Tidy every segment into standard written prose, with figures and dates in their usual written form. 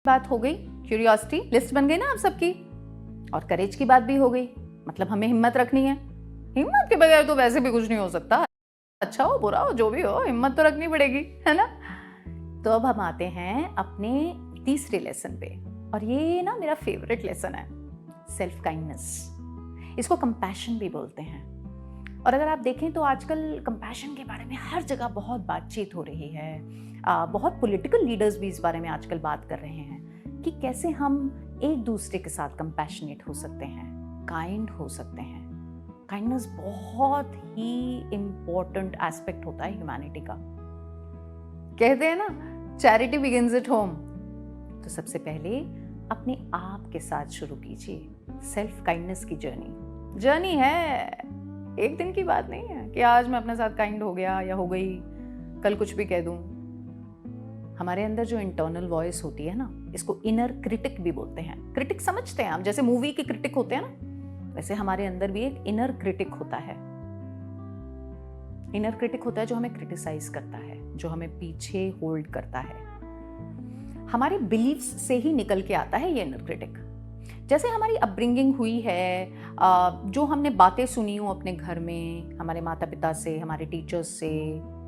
बात हो गई, क्यूरियोसिटी लिस्ट बन गई ना आप सबकी, और करेज की बात भी हो गई। मतलब हमें हिम्मत रखनी है, हिम्मत के बगैर तो वैसे भी कुछ नहीं हो सकता, अच्छा हो बुरा हो जो भी हो, हिम्मत तो रखनी पड़ेगी, है ना। तो अब हम आते हैं अपने तीसरे लेसन पे, और ये ना मेरा फेवरेट लेसन है, सेल्फ काइंडनेस। इसको कंपैशन भी बोलते हैं। और अगर आप देखें तो आजकल कंपैशन के बारे में हर जगह बहुत बातचीत हो रही है, बहुत पॉलिटिकल लीडर्स भी इस बारे में आजकल बात कर रहे हैं कि कैसे हम एक दूसरे के साथ कंपैशनेट हो सकते हैं, काइंड हो सकते हैं। काइंडनेस बहुत ही इम्पोर्टेंट एस्पेक्ट होता है ह्यूमैनिटी का। कहते हैं ना, चैरिटी बिगिंस एट होम। तो सबसे पहले अपने आप के साथ शुरू कीजिए सेल्फ काइंडनेस की जर्नी है, एक दिन की बात नहीं है कि आज मैं अपने साथ काइंड हो गया या हो गई, कल कुछ भी कह दूं। हमारे अंदर जो इंटरनल वॉइस होती है ना, इसको इनर क्रिटिक भी बोलते हैं। क्रिटिक समझते हैं आप, जैसे मूवी के क्रिटिक होते हैं ना, वैसे हमारे अंदर भी एक इनर क्रिटिक होता है। इनर क्रिटिक होता है जो हमें क्रिटिसाइज करता है, जो हमें पीछे होल्ड करता है। हमारे बिलीव्स से ही निकल के आता है ये इनर क्रिटिक। जैसे हमारी अपब्रिंगिंग हुई है, जो हमने बातें सुनी हो अपने घर में, हमारे माता पिता से, हमारे टीचर्स से,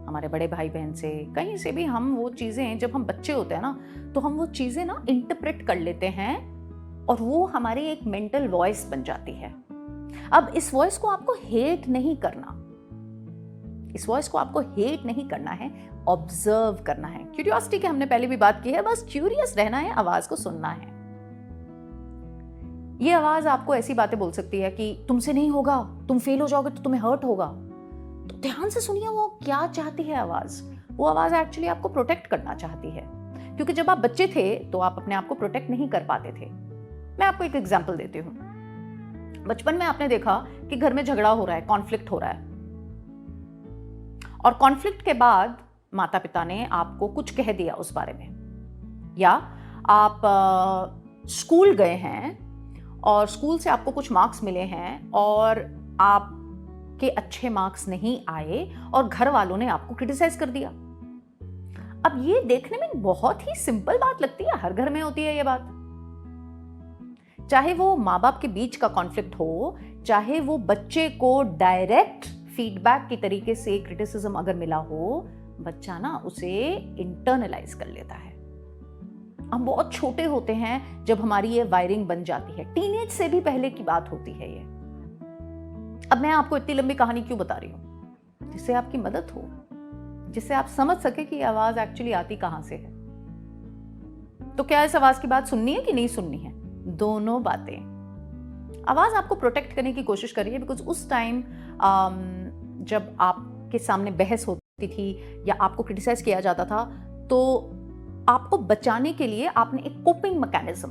हमारे बड़े भाई बहन से, कहीं से भी हम वो चीज़ें, जब हम बच्चे होते हैं ना, तो हम वो चीज़ें ना इंटरप्रेट कर लेते हैं और वो हमारी एक मेंटल वॉइस बन जाती है। अब इस वॉइस को आपको हेट नहीं करना, इस वॉइस को आपको हेट नहीं करना है, ऑब्जर्व करना है। क्यूरियोसिटी की हमने पहले भी बात की है, बस क्यूरियस रहना है, आवाज को सुनना है। ये आवाज आपको ऐसी बातें बोल सकती है कि तुमसे नहीं होगा, तुम फेल हो जाओगे तो तुम्हें हर्ट होगा। तो ध्यान से सुनिए वो क्या चाहती है आवाज। वो आवाज एक्चुअली आपको प्रोटेक्ट करना चाहती है, क्योंकि जब आप बच्चे थे तो आप अपने आप को प्रोटेक्ट नहीं कर पाते थे। मैं आपको एक एग्जाम्पल देती हूँ। बचपन में आपने देखा कि घर में झगड़ा हो रहा है, कॉन्फ्लिक्ट हो रहा है, और कॉन्फ्लिक्ट के बाद माता पिता ने आपको कुछ कह दिया उस बारे में, या आप स्कूल गए हैं और स्कूल से आपको कुछ मार्क्स मिले हैं और आपके अच्छे मार्क्स नहीं आए और घर वालों ने आपको क्रिटिसाइज कर दिया। अब ये देखने में बहुत ही सिंपल बात लगती है, हर घर में होती है ये बात। चाहे वो माँ बाप के बीच का कॉन्फ्लिक्ट हो, चाहे वो बच्चे को डायरेक्ट फीडबैक की तरीके से क्रिटिसिज्म अगर मिला हो, बच्चा ना उसे इंटरनलाइज कर लेता है। हम बहुत छोटे होते हैं जब हमारी ये वायरिंग बन जाती है, टीनेज से भी पहले की बात होती है ये। अब मैं आपको इतनी लंबी कहानी क्यों बता रही हूं? जिससे आपकी मदद हो, जिससे आप समझ सके कि आवाज एक्चुअली आती कहां से है। तो क्या इस आवाज की बात सुननी है कि नहीं सुननी है? दोनों बातें। आवाज आपको प्रोटेक्ट करने की कोशिश कर रही है, बिकॉज उस टाइम जब आपके सामने बहस होती थी या आपको क्रिटिसाइज किया जाता था, तो आपको बचाने के लिए आपने एक कोपिंग मैकेनिज्म,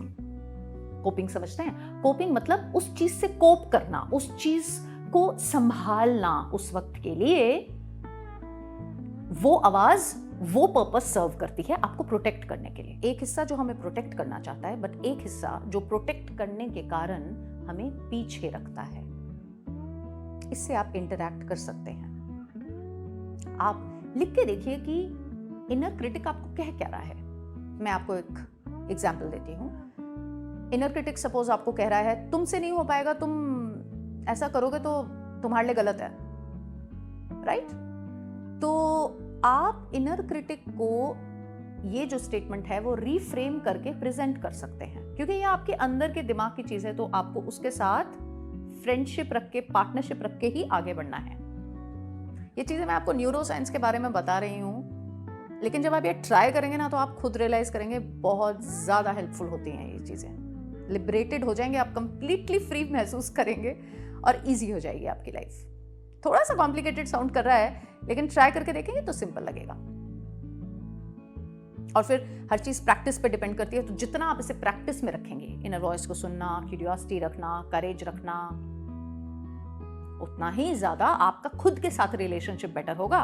कोपिंग समझते हैं? कोपिंग मतलब उस चीज से कोप करना, उस चीज को संभालना। उस वक्त के लिए वो आवाज वो पर्पस सर्व करती है आपको प्रोटेक्ट करने के लिए। एक हिस्सा जो हमें प्रोटेक्ट करना चाहता है, बट एक हिस्सा जो प्रोटेक्ट करने के कारण हमें पीछे रखता है। इससे आप इंटरैक्ट कर सकते हैं। आप लिख के देखिए कि इनर क्रिटिक आपको कह क्या रहा है। मैं आपको एक एग्जाम्पल देती हूँ। इनर क्रिटिक सपोज आपको कह रहा है तुमसे नहीं हो पाएगा, तुम ऐसा करोगे तो तुम्हारे लिए गलत है, राइट? तो आप इनर क्रिटिक को ये जो स्टेटमेंट है वो रीफ्रेम करके प्रेजेंट कर सकते हैं, क्योंकि ये आपके अंदर के दिमाग की चीज है, तो आपको उसके साथ फ्रेंडशिप रख के, पार्टनरशिप रख के ही आगे बढ़ना है। ये चीजें मैं आपको न्यूरो साइंस के बारे में बता रही हूँ, लेकिन जब आप ये ट्राई करेंगे ना तो आप खुद रियलाइज करेंगे बहुत ज्यादा हेल्पफुल होती हैं ये चीजें। लिबरेटेड हो जाएंगे आप, कंप्लीटली फ्री महसूस करेंगे और इजी हो जाएगी आपकी लाइफ। थोड़ा सा कॉम्प्लिकेटेड साउंड कर रहा है, लेकिन ट्राई करके देखेंगे तो सिंपल लगेगा। और फिर हर चीज प्रैक्टिस पे डिपेंड करती है, तो जितना आप इसे प्रैक्टिस में रखेंगे, इनर वॉइस को सुनना, क्यूरियोसिटी रखना, करेज रखना, उतना ही ज्यादा आपका खुद के साथ रिलेशनशिप बेटर होगा।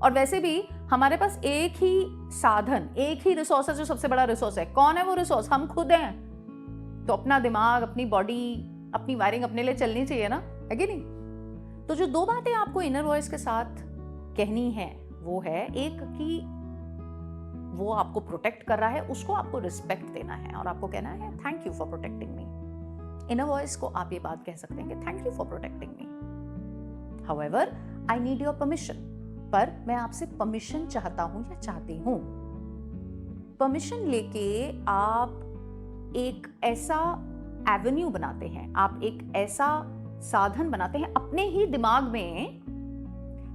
और वैसे भी हमारे पास एक ही साधन, एक ही रिसोर्स है जो सबसे बड़ा रिसोर्स है। कौन है वो रिसोर्स? हम खुद हैं। तो अपना दिमाग, अपनी बॉडी, अपनी वायरिंग अपने लिए चलनी चाहिए ना, है कि नहीं? तो जो दो बातें आपको इनर वॉइस के साथ कहनी है वो है, एक कि वो आपको प्रोटेक्ट कर रहा है, उसको आपको रिस्पेक्ट देना है और आपको कहना है thank you for protecting me. Inner voice को आप ये बात कह सकते हैं कि thank you for protecting me, however I need your permission, पर मैं आपसे परमिशन चाहता हूं या चाहती हूं। परमिशन लेके आप एक ऐसा एवेन्यू बनाते हैं, आप एक ऐसा साधन बनाते हैं अपने ही दिमाग में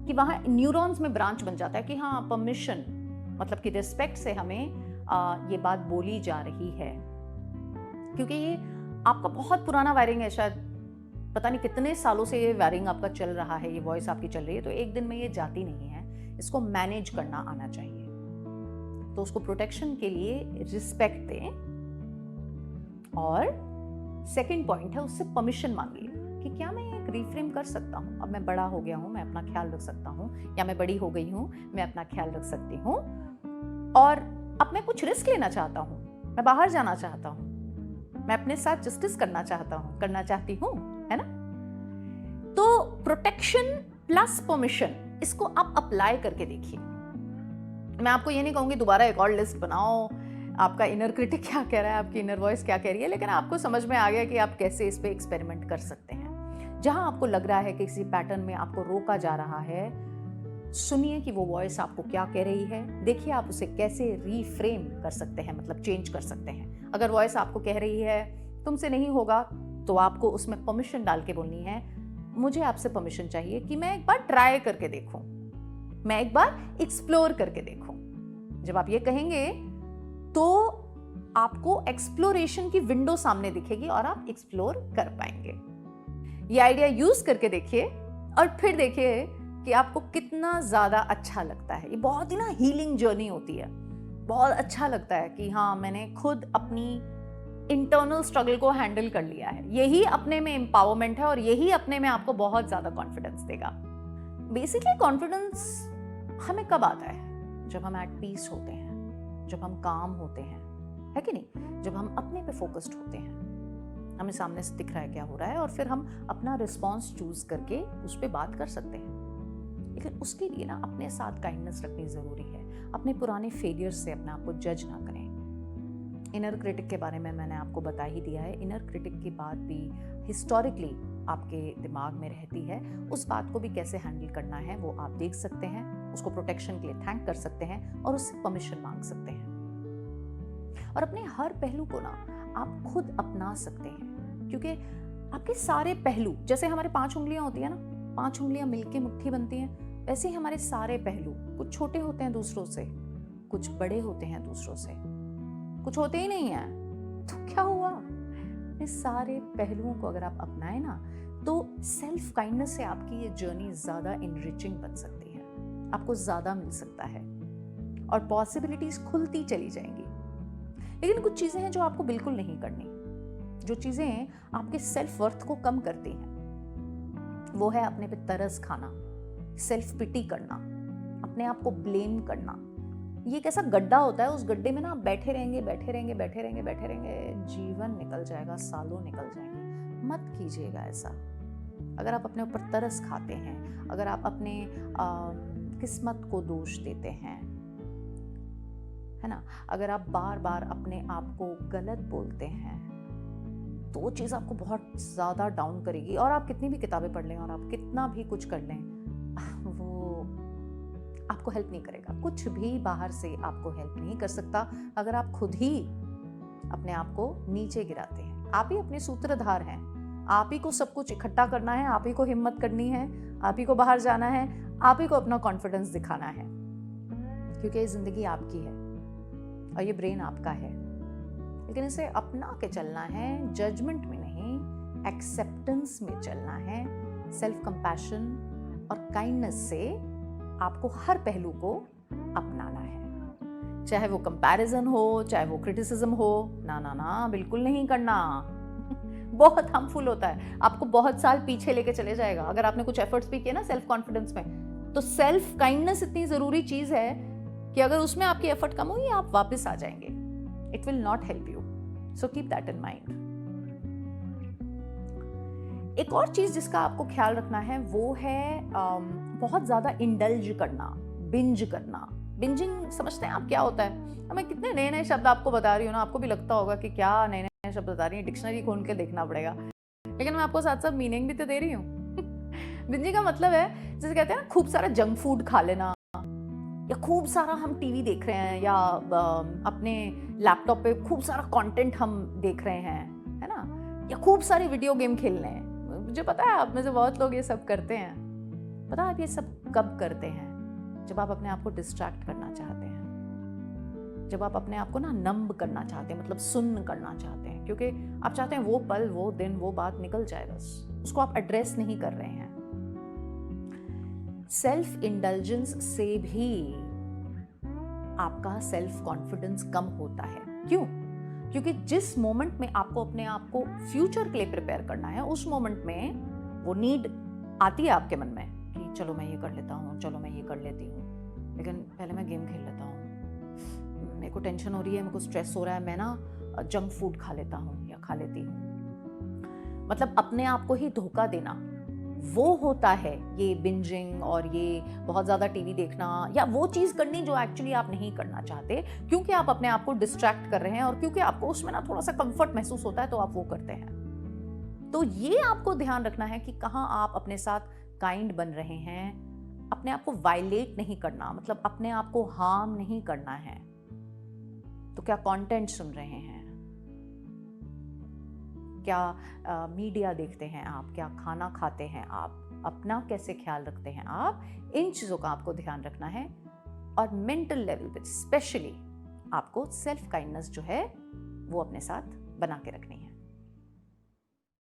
कि वहां न्यूरॉन्स में ब्रांच बन जाता है कि हाँ परमिशन मतलब कि रिस्पेक्ट से हमें ये बात बोली जा रही है। क्योंकि ये आपका बहुत पुराना वायरिंग है, शायद पता नहीं कितने सालों से ये वायरिंग आपका चल रहा है, ये वॉइस आपकी चल रही है, तो एक दिन में ये जाती नहीं है। इसको मैनेज करना आना चाहिए। तो उसको प्रोटेक्शन के लिए रिस्पेक्ट दें और सेकंड पॉइंट है उससे परमिशन मांगिए कि क्या मैं एक रिफ्रेम कर सकता हूँ, अब मैं बड़ा हो गया हूँ, मैं अपना ख्याल रख सकता हूँ, या मैं बड़ी हो गई हूँ, मैं अपना ख्याल रख सकती हूँ और अब मैं कुछ रिस्क लेना चाहता हूँ, मैं बाहर जाना चाहता हूँ, मैं अपने साथ जस्टिस करना चाहती हूँ, है ना। तो प्रोटेक्शन प्लस परमिशन, इसको आप अप्लाई करके देखिए। मैं आपको ये नहीं कहूंगी दोबारा एक और लिस्ट बनाओ, आपका इनर क्रिटिक क्या कह रहा है, आपकी इनर वॉइस क्या कह रही है, लेकिन आपको समझ में आ गया कि आप कैसे इस पे एक्सपेरिमेंट कर सकते हैं। जहां आपको लग रहा है कि किसी पैटर्न में आपको रोका जा रहा है, सुनिए कि वो वॉइस आपको क्या कह रही है, देखिए आप उसे कैसे रीफ्रेम कर सकते हैं, मतलब चेंज कर सकते हैं। अगर वॉइस आपको कह रही है तुमसे नहीं होगा, तो आपको उसमें परमिशन डाल के बोलनी है मुझे आपसे परमिशन चाहिए कि मैं एक बार ट्राई करके देखूं, मैं एक बार एक्सप्लोर करके देखूं। जब आप ये कहेंगे तो आपको एक्सप्लोरेशन की विंडो सामने दिखेगी और आप एक्सप्लोर कर पाएंगे। ये आइडिया यूज करके देखिए और फिर देखिए कि आपको कितना ज्यादा अच्छा लगता है। ये बहुत ही ना हीलिंग जर्नी होती है, बहुत अच्छा लगता है कि हाँ मैंने खुद अपनी इंटरनल स्ट्रगल को हैंडल कर लिया है। यही अपने में एम्पावरमेंट है और यही अपने में आपको बहुत ज्यादा कॉन्फिडेंस देगा। बेसिकली कॉन्फिडेंस हमें कब आता है? जब हम एट पीस होते हैं, जब हम काम होते हैं, है कि नहीं? जब हम अपने पे फोकस्ड होते हैं, हमें सामने से दिख रहा है क्या हो रहा है और फिर हम अपना रिस्पॉन्स चूज करके उस पर बात कर सकते हैं। लेकिन उसके लिए ना अपने साथ काइंडनेस रखनी जरूरी है। अपने पुराने फेलियर्स से अपने आप को जज ना करें। इनर क्रिटिक के बारे में मैंने आपको बता ही दिया है। इनर क्रिटिक की बात भी हिस्टोरिकली आपके दिमाग में रहती है। उस बात को भी कैसे हैंडल करना है वो आप देख सकते हैं, उसको प्रोटेक्शन के लिए थैंक कर सकते हैं और उससे परमिशन मांग सकते हैं। और अपने हर पहलू को ना आप खुद अपना सकते हैं, क्योंकि आपके सारे पहलू, जैसे हमारे 5 उंगलियां होती है ना, 5 उंगलियां मिलके मुट्ठी बनती हैं, वैसे ही हमारे सारे पहलू, कुछ छोटे होते हैं दूसरों से, कुछ बड़े होते हैं दूसरों से, कुछ होते ही नहीं है। तो क्या हुआ? इस सारे पहलुओं को अगर आप अपनाएं ना, तो सेल्फ काइंडनेस से आपकी ये जर्नी ज्यादा इनरिचिंग बन सकती है, आपको ज्यादा मिल सकता है और पॉसिबिलिटीज खुलती चली जाएंगी। लेकिन कुछ चीजें हैं जो आपको बिल्कुल नहीं करनी। जो चीजें आपके सेल्फ वर्थ को कम करती हैं वो है अपने पे तरस खाना, सेल्फ पिटी करना, अपने आप को ब्लेम करना। ये एक ऐसा गड्ढा होता है, उस गड्ढे में ना आप बैठे रहेंगे, जीवन निकल जाएगा, सालों निकल जाएंगे। मत कीजिएगा ऐसा। अगर आप अपने ऊपर तरस खाते हैं, अगर आप अपने किस्मत को दोष देते हैं, है ना, अगर आप बार बार अपने आप को गलत बोलते हैं, तो वो चीज़ आपको बहुत ज़्यादा डाउन करेगी। और आप कितनी भी किताबें पढ़ लें और आप कितना भी कुछ कर लें, वो आपको हेल्प नहीं करेगा। कुछ भी बाहर से आपको हेल्प नहीं कर सकता अगर आप खुद ही अपने आप को नीचे गिराते हैं। आप ही अपने सूत्रधार हैं, आप ही को सब कुछ इकट्ठा करना है, आप ही को हिम्मत करनी है, आप ही को बाहर जाना है, आप ही को अपना कॉन्फिडेंस दिखाना है, क्योंकि ये जिंदगी आपकी है और ये ब्रेन आपका है। लेकिन इसे अपना के चलना है, जजमेंट में नहीं, एक्सेप्टेंस में चलना है। सेल्फ कंपैशन और काइंडनेस से आपको हर पहलू को अपनाना है। चाहे वो कंपैरिजन हो, चाहे वो क्रिटिसिज्म हो, ना ना ना, बिल्कुल नहीं करना। बहुत हार्मफुल होता है, आपको बहुत साल पीछे लेके चले जाएगा। अगर आपने कुछ एफर्ट्स भी किए ना सेल्फ कॉन्फिडेंस में, तो सेल्फ काइंडनेस इतनी जरूरी चीज है कि अगर उसमें आपकी एफर्ट कम हुई, आप वापस आ जाएंगे। It will not help you, so keep that in mind. एक और चीज जिसका आपको ख्याल रखना है वो है बहुत ज्यादा इंडल्ज करना, बिंज करना, बिंजिंग समझते हैं आप क्या होता है? अब मैं कितने नए नए शब्द आपको बता रही हूँ ना, आपको भी लगता होगा कि क्या नए नए शब्द बता रही है, डिक्शनरी खोल के देखना पड़ेगा, लेकिन मैं आपको साथ साथ मीनिंग भी तो दे रही हूँ। बिंजिंग का मतलब है, जैसे कहते हैं ना, खूब सारा जंक फूड खा लेना, या खूब सारा हम टीवी देख रहे हैं, या अपने लैपटॉप पे खूब सारा कंटेंट हम देख रहे हैं, है ना, या खूब सारे वीडियो गेम खेल रहे हैं। मुझे पता है आप में से बहुत लोग ये सब करते हैं। पता है आप ये सब कब करते हैं? जब आप अपने आप को डिस्ट्रैक्ट करना चाहते हैं, जब आप अपने आप को ना नंब करना चाहते हैं, मतलब सुन्न करना चाहते हैं, क्योंकि आप चाहते हैं वो पल, वो दिन, वो बात निकल जाए, बस उसको आप एड्रेस नहीं कर रहे हैं। सेल्फ इंडल्जेंस से भी आपका सेल्फ कॉन्फिडेंस कम होता है। क्यों? क्योंकि जिस मोमेंट में आपको अपने आप को फ्यूचर के लिए प्रिपेयर करना है, उस मोमेंट में वो नीड आती है आपके मन में कि चलो मैं ये कर लेता हूँ, चलो मैं ये कर लेती हूँ, लेकिन पहले मैं गेम खेल लेता हूँ, मेरे को टेंशन हो रही है, मेरे को स्ट्रेस हो रहा है, मैं ना जंक फूड खा लेता हूँ या खा लेती हूँ। मतलब अपने आप को ही धोखा देना, वो होता है ये बिंजिंग और ये बहुत ज़्यादा टीवी देखना, या वो चीज़ करनी जो एक्चुअली आप नहीं करना चाहते, क्योंकि आप अपने आप को डिस्ट्रैक्ट कर रहे हैं और क्योंकि आपको उसमें ना थोड़ा सा कंफर्ट महसूस होता है, तो आप वो करते हैं। तो ये आपको ध्यान रखना है कि कहाँ आप अपने साथ काइंड बन रहे हैं, अपने आप को वायलेट नहीं करना, मतलब अपने आप को हार्म नहीं करना है। तो क्या कंटेंट सुन रहे हैं, क्या मीडिया देखते हैं आप, क्या खाना खाते हैं आप, अपना कैसे ख्याल रखते हैं आप, इन चीज़ों का आपको ध्यान रखना है। और मेंटल लेवल पे स्पेशली आपको सेल्फ काइंडनेस जो है वो अपने साथ बना के रखनी है।